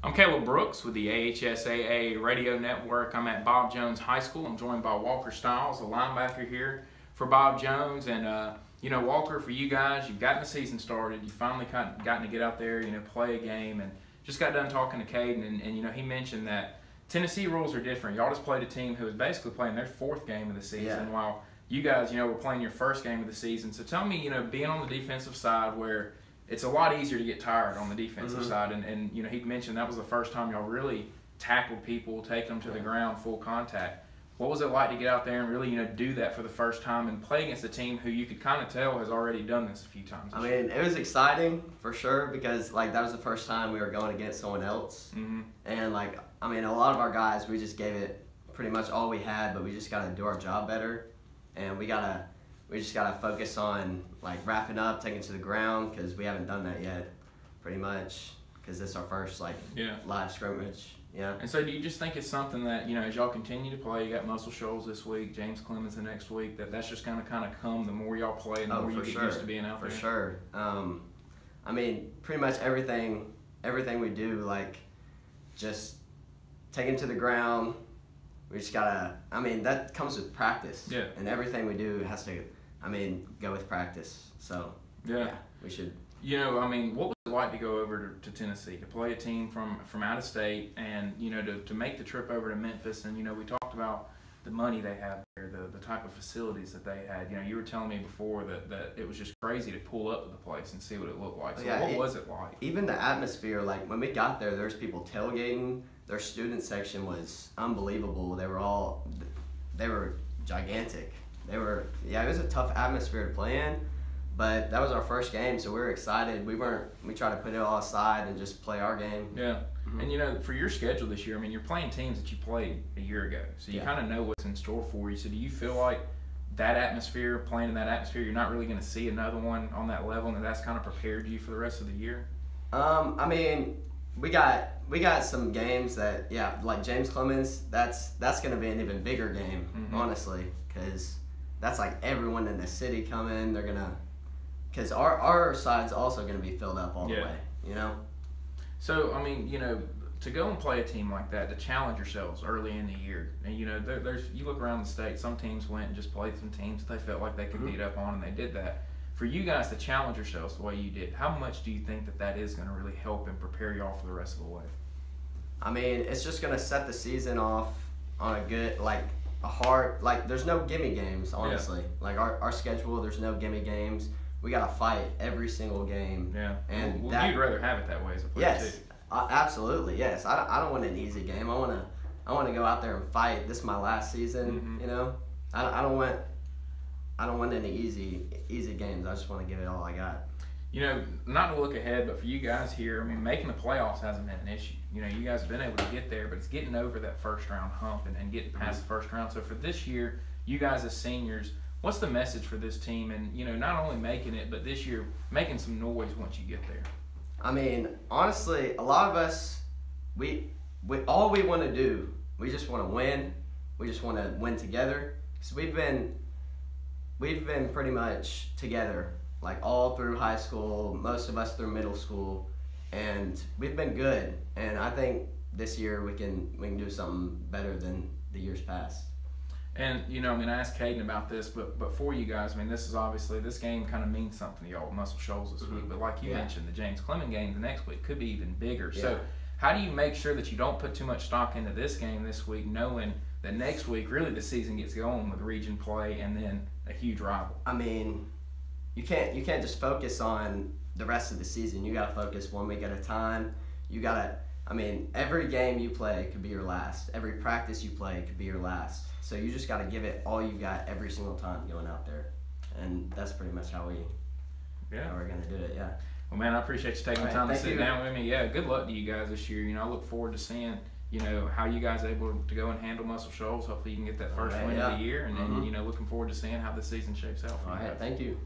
I'm Caleb Brooks with the AHSAA Radio Network. I'm at Bob Jones High School. I'm joined by Walker Stiles, a linebacker here for Bob Jones. And, Walker, for you guys, you've gotten the season started. You've finally gotten to get out there, play a game. And just got done talking to Caden, and he mentioned that Tennessee rules are different. Y'all just played a team who was basically playing their fourth game of the season while you guys, were playing your first game of the season. So tell me, being on the defensive side where it's a lot easier to get tired on the defensive side, and he mentioned that was the first time y'all really tackled people, take them to the ground, full contact. What was it like to get out there and really, do that for the first time and play against a team who you could kind of tell has already done this a few times? I mean, it was exciting for sure because that was the first time we were going against someone else, and a lot of our guys, we just gave it pretty much all we had, but we just got to do our job better, and we just gotta focus on wrapping up, taking it to the ground, because we haven't done that yet, pretty much, because this is our first live scrimmage. Yeah. And so, do you just think it's something that as y'all continue to play, you got Muscle Shoals this week, James Clemens the next week, that's just gonna kind of come the more y'all play and the more you get used to being out there? For sure. Pretty much everything we do, just taking to the ground. We just gotta. That comes with practice. Yeah. And everything we do has to. Go with practice. So, we should. What was it like to go over to Tennessee, to play a team from out of state and, to make the trip over to Memphis? And, we talked about the money they have there, the type of facilities that they had. You were telling me before that it was just crazy to pull up to the place and see what it looked like. So what was it like? Even the atmosphere, when we got there was people tailgating. Their student section was unbelievable. They were gigantic. It was a tough atmosphere to play in, but that was our first game, so we were excited. We tried to put it all aside and just play our game. Yeah. And for your schedule this year, you're playing teams that you played a year ago, so you kind of know what's in store for you. So do you feel like that atmosphere, playing in that atmosphere, you're not really going to see another one on that level, and that's kind of prepared you for the rest of the year? We got some games that, like James Clemens, that's going to be an even bigger game, honestly, because that's everyone in the city coming. They're going to, because our side's also going to be filled up all the way, So, to go and play a team like that, to challenge yourselves early in the year, and you look around the state, some teams went and just played some teams that they felt like they could beat up on, and they did that. For you guys to challenge yourselves the way you did, how much do you think that is going to really help and prepare y'all for the rest of the way? It's just going to set the season off on a good, a hard, there's no gimme games, honestly. Our schedule, there's no gimme games. We got to fight every single game. Yeah. And you'd rather have it that way as a player, too. Yes, absolutely, yes. I don't want an easy game. I want to go out there and fight. This is my last season, I don't want any easy games. I just want to give it all I got. Not to look ahead, but for you guys here, making the playoffs hasn't been an issue. You guys have been able to get there, but it's getting over that first round hump and getting past the first round. So for this year, you guys as seniors, what's the message for this team? And, not only making it, but this year making some noise once you get there. Honestly, a lot of us, all we want to do, we just want to win. We just want to win together. So we've been pretty much together, all through high school, most of us through middle school, and we've been good. And I think this year we can do something better than the years past. And I asked Caden about this, but for you guys, this is obviously, this game kind of means something to y'all, Muscle Shoals this week. But like you mentioned, the James Clemens game the next week could be even bigger. Yeah. So how do you make sure that you don't put too much stock into this game this week, knowing that next week really the season gets going with region play and then a huge rival? You can't just focus on the rest of the season. You got to focus 1 week at a time. You got to, every game you play could be your last. Every practice you play could be your last. So you just got to give it all you got every single time going out there. And that's pretty much how we're going to do it, Well, man, I appreciate you taking the time to sit down with me. Yeah, good luck to you guys this year. I look forward to seeing, how you guys are able to go and handle Muscle Shoals. Hopefully you can get that first win of the year. And then, looking forward to seeing how the season shapes out for you guys. Thank you.